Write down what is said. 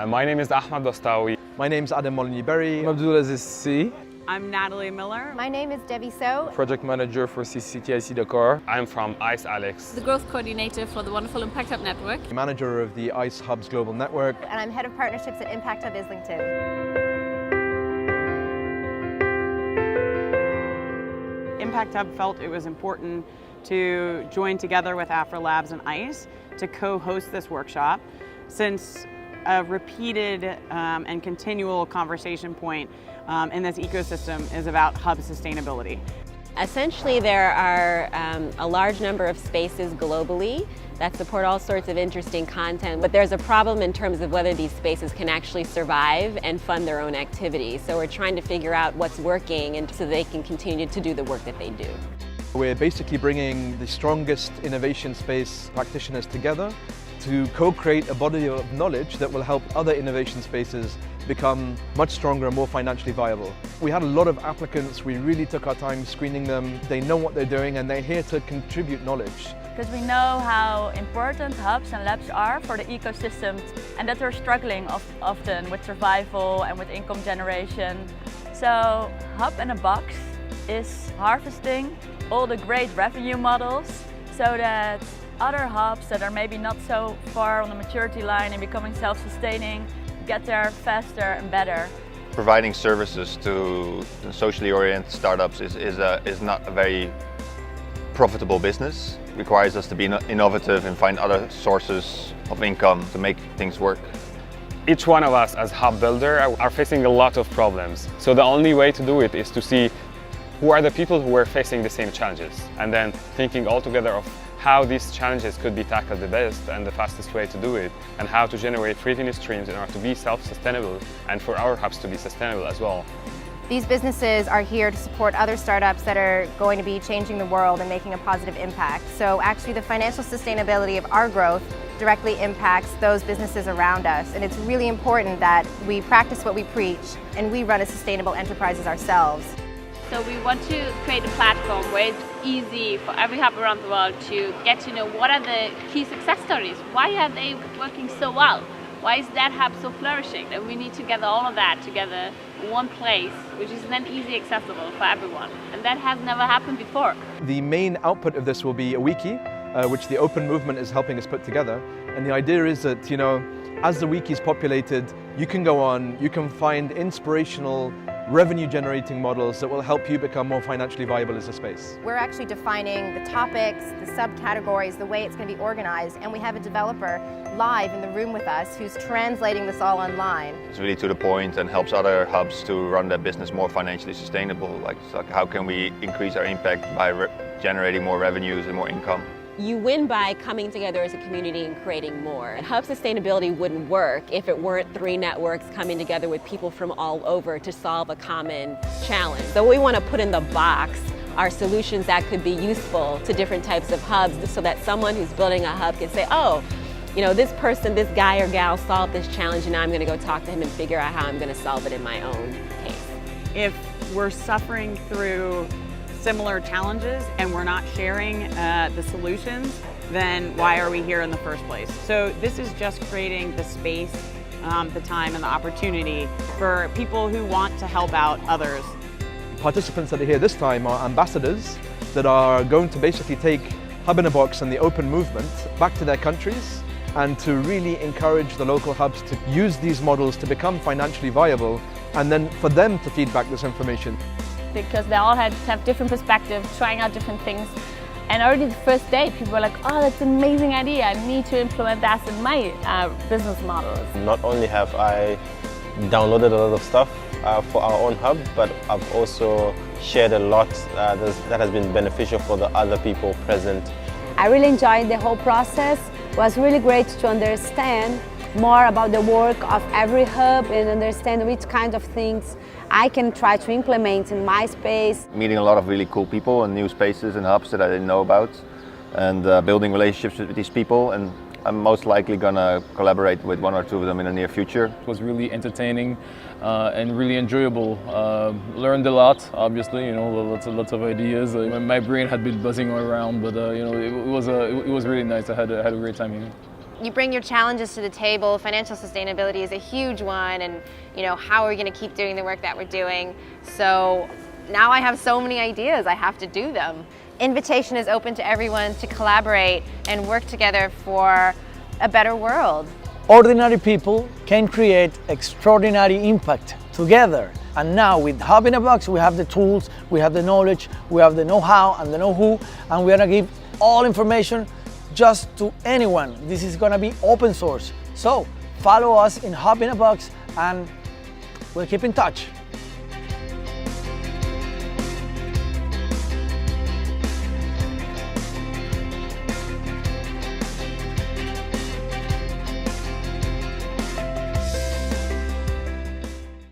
My name is Ahmad Dostawi. My name's Adam Molyneux-Berry. I'm Abdulaziz C. I'm Natalie Miller. My name is Debbie So. Project Manager for CCTIC Dakar. I'm from ICEALEX. The Growth Coordinator for the wonderful Impact Hub Network. Manager of the ICE Hubs Global Network. And I'm Head of Partnerships at Impact Hub Islington. Impact Hub felt it was important to join together with AfriLabs and ICE to co-host this workshop, since a repeated and continual conversation point in this ecosystem is about hub sustainability. Essentially, there are a large number of spaces globally that support all sorts of interesting content, but there's a problem in terms of whether these spaces can actually survive and fund their own activities. So we're trying to figure out what's working and so they can continue to do the work that they do. We're basically bringing the strongest innovation space practitioners together to co-create a body of knowledge that will help other innovation spaces become much stronger and more financially viable. We had a lot of applicants. We really took our time screening them. They know what they're doing and they're here to contribute knowledge. Because we know how important hubs and labs are for the ecosystem and that they're struggling often with survival and with income generation. So Hub in a Box is harvesting all the great revenue models so that other hubs that are maybe not so far on the maturity line and becoming self-sustaining get there faster and better. Providing services to socially oriented startups is not a very profitable business. It requires us to be innovative and find other sources of income to make things work. Each one of us as hub builder are facing a lot of problems. So the only way to do it is to see who are the people who are facing the same challenges, and then thinking all together of how these challenges could be tackled the best and the fastest way to do it, and how to generate revenue streams in order to be self-sustainable and for our hubs to be sustainable as well. These businesses are here to support other startups that are going to be changing the world and making a positive impact. So actually the financial sustainability of our growth directly impacts those businesses around us, and it's really important that we practice what we preach and we run as sustainable enterprises ourselves. So we want to create a platform where it's easy for every hub around the world to get to know what are the key success stories. Why are they working so well? Why is that hub so flourishing? And we need to gather all of that together in one place, which is then easily accessible for everyone. And that has never happened before. The main output of this will be a wiki, which the Open Movement is helping us put together. And the idea is that, as the wiki is populated, you can go on, you can find inspirational revenue-generating models that will help you become more financially viable as a space. We're actually defining the topics, the subcategories, the way it's going to be organized, and we have a developer live in the room with us who's translating this all online. It's really to the point and helps other hubs to run their business more financially sustainable. Like how can we increase our impact by generating more revenues and more income? You win by coming together as a community and creating more. Hub sustainability wouldn't work if it weren't three networks coming together with people from all over to solve a common challenge. So we want to put in the box are solutions that could be useful to different types of hubs so that someone who's building a hub can say, oh, this person, this guy or gal solved this challenge and now I'm going to go talk to him and figure out how I'm going to solve it in my own case. If we're suffering through similar challenges and we're not sharing the solutions, then why are we here in the first place? So this is just creating the space, the time and the opportunity for people who want to help out others. Participants that are here this time are ambassadors that are going to basically take Hub in a Box and the Open Movement back to their countries and to really encourage the local hubs to use these models to become financially viable, and then for them to feed back this information. Because they all had to have different perspectives, trying out different things. And already the first day, people were like, oh, that's an amazing idea. I need to implement that in my business models. Not only have I downloaded a lot of stuff for our own hub, but I've also shared a lot that has been beneficial for the other people present. I really enjoyed the whole process. It was really great to understand more about the work of every hub and understand which kind of things I can try to implement in my space. Meeting a lot of really cool people and new spaces and hubs that I didn't know about, and building relationships with these people, and I'm most likely gonna collaborate with one or two of them in the near future. It was really entertaining and really enjoyable. Learned a lot, obviously, lots of ideas. My brain had been buzzing all around, but it was really nice. I had a great time here. You bring your challenges to the table. Financial sustainability is a huge one, and how are we going to keep doing the work that we're doing? So now I have so many ideas, I have to do them. Invitation is open to everyone to collaborate and work together for a better world. Ordinary people can create extraordinary impact together. And now with Hub in a Box, we have the tools, we have the knowledge, we have the know-how and the know-who, and we're gonna give all information just to anyone. This is gonna be open source. So follow us in Hub in a Box and we'll keep in touch.